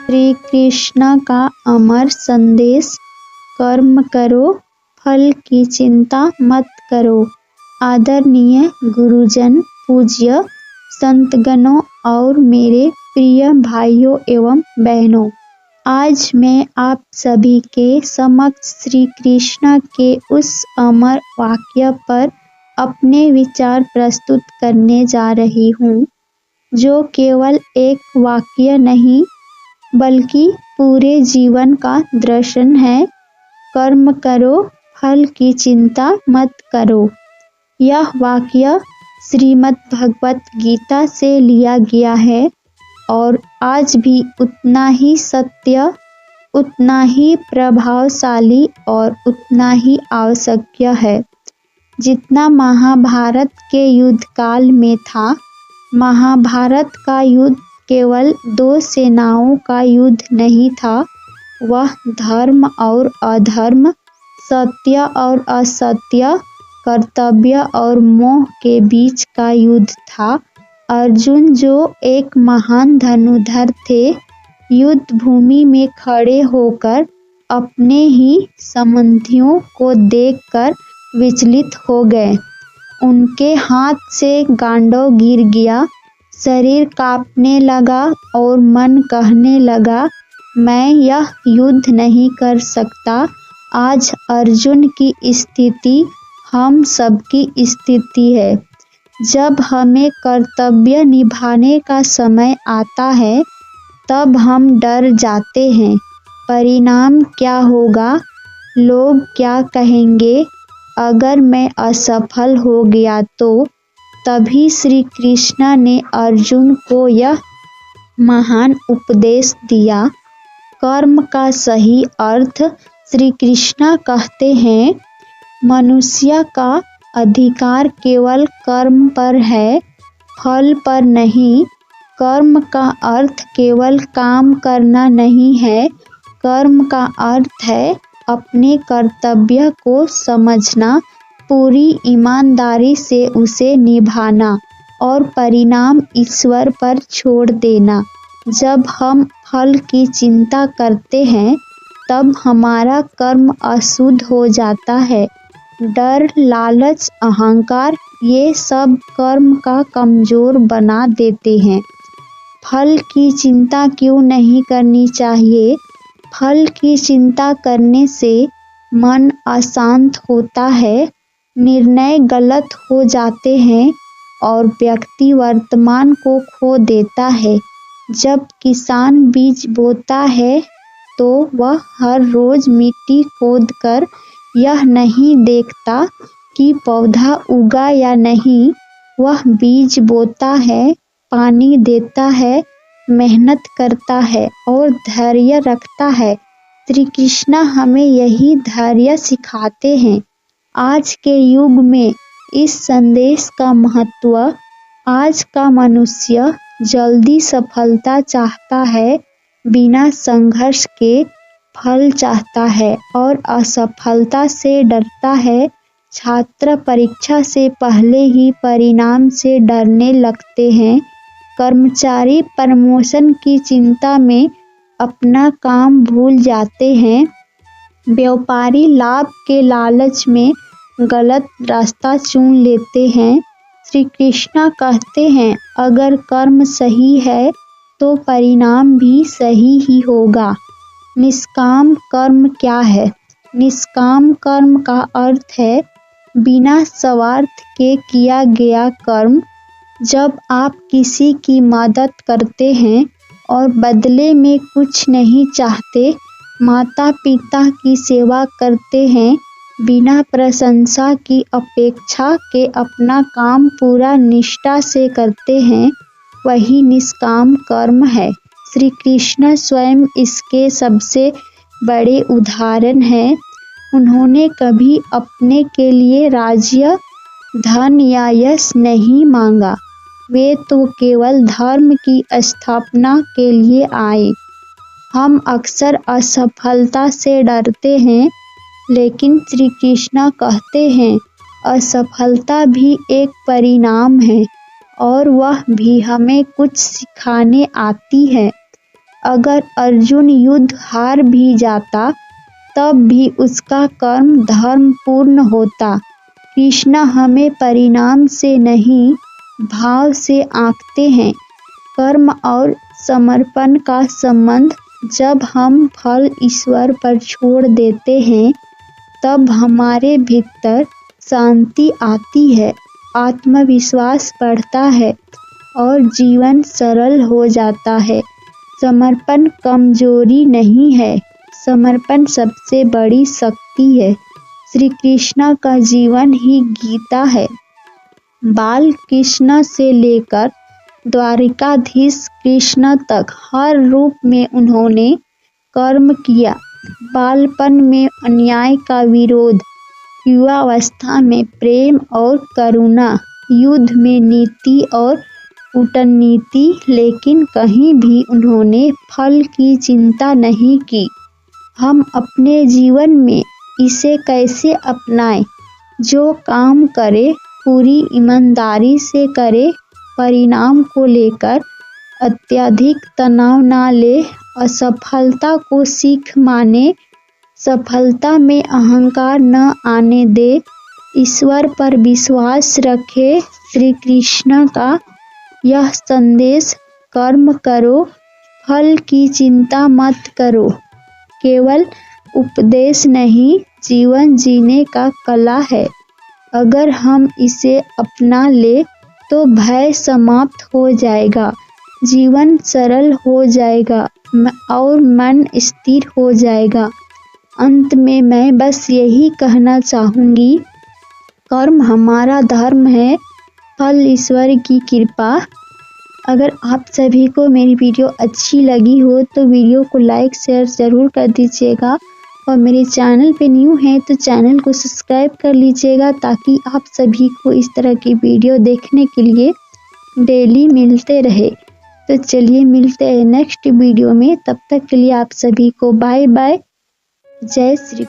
श्री कृष्ण का अमर संदेश। कर्म करो, फल की चिंता मत करो। आदरणीय गुरुजन, पूज्य संतगणों और मेरे प्रिय भाइयों एवं बहनों, आज मैं आप सभी के समक्ष श्री कृष्ण के उस अमर वाक्य पर अपने विचार प्रस्तुत करने जा रही हूँ, जो केवल एक वाक्य नहीं बल्कि पूरे जीवन का दर्शन है। कर्म करो, फल की चिंता मत करो। यह वाक्य श्रीमद् भगवत गीता से लिया गया है और आज भी उतना ही सत्य, उतना ही प्रभावशाली और उतना ही आवश्यक है जितना महाभारत के युद्ध काल में था। महाभारत का युद्ध केवल दो सेनाओं का युद्ध नहीं था, वह धर्म और अधर्म, सत्य और असत्य, कर्तव्य और मोह के बीच का युद्ध था। अर्जुन, जो एक महान धनुर्धर थे, युद्ध भूमि में खड़े होकर अपने ही संबंधियों को देखकर विचलित हो गए। उनके हाथ से गांडव गिर गया, शरीर कांपने लगा और मन कहने लगा, मैं यह युद्ध नहीं कर सकता। आज अर्जुन की स्थिति हम सबकी स्थिति है। जब हमें कर्तव्य निभाने का समय आता है, तब हम डर जाते हैं। परिणाम क्या होगा? लोग क्या कहेंगे अगर मैं असफल हो गया तो? तभी श्री कृष्ण ने अर्जुन को यह महान उपदेश दिया। कर्म का सही अर्थ श्री कृष्ण कहते हैं, मनुष्य का अधिकार केवल कर्म पर है, फल पर नहीं। कर्म का अर्थ केवल काम करना नहीं है, कर्म का अर्थ है अपने कर्तव्य को समझना, पूरी ईमानदारी से उसे निभाना और परिणाम ईश्वर पर छोड़ देना। जब हम फल की चिंता करते हैं, तब हमारा कर्म अशुद्ध हो जाता है। डर, लालच, अहंकार, ये सब कर्म का कमजोर बना देते हैं। फल की चिंता क्यों नहीं करनी चाहिए? फल की चिंता करने से मन अशांत होता है, निर्णय गलत हो जाते हैं और व्यक्ति वर्तमान को खो देता है। जब किसान बीज बोता है तो वह हर रोज मिट्टी खोदकर यह नहीं देखता कि पौधा उगा या नहीं। वह बीज बोता है, पानी देता है, मेहनत करता है और धैर्य रखता है। श्री कृष्ण हमें यही धैर्य सिखाते हैं। आज के युग में इस संदेश का महत्व, आज का मनुष्य जल्दी सफलता चाहता है, बिना संघर्ष के फल चाहता है और असफलता से डरता है। छात्र परीक्षा से पहले ही परिणाम से डरने लगते हैं। कर्मचारी प्रमोशन की चिंता में अपना काम भूल जाते हैं। व्यापारी लाभ के लालच में गलत रास्ता चुन लेते हैं। श्री कृष्ण कहते हैं, अगर कर्म सही है तो परिणाम भी सही ही होगा। निष्काम कर्म क्या है? निष्काम कर्म का अर्थ है बिना स्वार्थ के किया गया कर्म। जब आप किसी की मदद करते हैं और बदले में कुछ नहीं चाहते, माता पिता की सेवा करते हैं, बिना प्रशंसा की अपेक्षा के अपना काम पूरा निष्ठा से करते हैं, वही निष्काम कर्म है। श्री कृष्ण स्वयं इसके सबसे बड़े उदाहरण हैं। उन्होंने कभी अपने के लिए राज्य, धन या यश नहीं मांगा। वे तो केवल धर्म की स्थापना के लिए आए। हम अक्सर असफलता से डरते हैं, लेकिन श्री कृष्ण कहते हैं, असफलता भी एक परिणाम है और वह भी हमें कुछ सिखाने आती है। अगर अर्जुन युद्ध हार भी जाता तब भी उसका कर्म धर्म पूर्ण होता। कृष्ण हमें परिणाम से नहीं भाव से आंकते हैं। कर्म और समर्पण का संबंध जब हम फल ईश्वर पर छोड़ देते हैं तब हमारे भीतर शांति आती है, आत्मविश्वास बढ़ता है और जीवन सरल हो जाता है। समर्पण कमजोरी नहीं है, समर्पण सबसे बड़ी शक्ति है। श्री कृष्ण का जीवन ही गीता है। बाल कृष्ण से लेकर द्वारिकाधीश कृष्ण तक हर रूप में उन्होंने कर्म किया। बालपन में अन्याय का विरोध, युवावस्था में प्रेम और करुणा, युद्ध में नीति और कूटनीति, लेकिन कहीं भी उन्होंने फल की चिंता नहीं की। हम अपने जीवन में इसे कैसे अपनाएं? जो काम करे पूरी ईमानदारी से करे, परिणाम को लेकर अत्यधिक तनाव ना ले, असफलता को सीख माने, सफलता में अहंकार न आने दे, ईश्वर पर विश्वास रखे। श्री कृष्ण का यह संदेश, कर्म करो, फल की चिंता मत करो, केवल उपदेश नहीं, जीवन जीने का कला है। अगर हम इसे अपना ले तो भय समाप्त हो जाएगा, जीवन सरल हो जाएगा और मन स्थिर हो जाएगा। अंत में मैं बस यही कहना चाहूँगी, कर्म हमारा धर्म है, फल ईश्वर की कृपा। अगर आप सभी को मेरी वीडियो अच्छी लगी हो तो वीडियो को लाइक शेयर ज़रूर कर दीजिएगा और मेरे चैनल पे न्यू हैं तो चैनल को सब्सक्राइब कर लीजिएगा ताकि आप सभी को इस तरह की वीडियो देखने के लिए डेली मिलते रहे। तो चलिए मिलते हैं नेक्स्ट वीडियो में, तब तक के लिए आप सभी को बाय बाय। जय श्री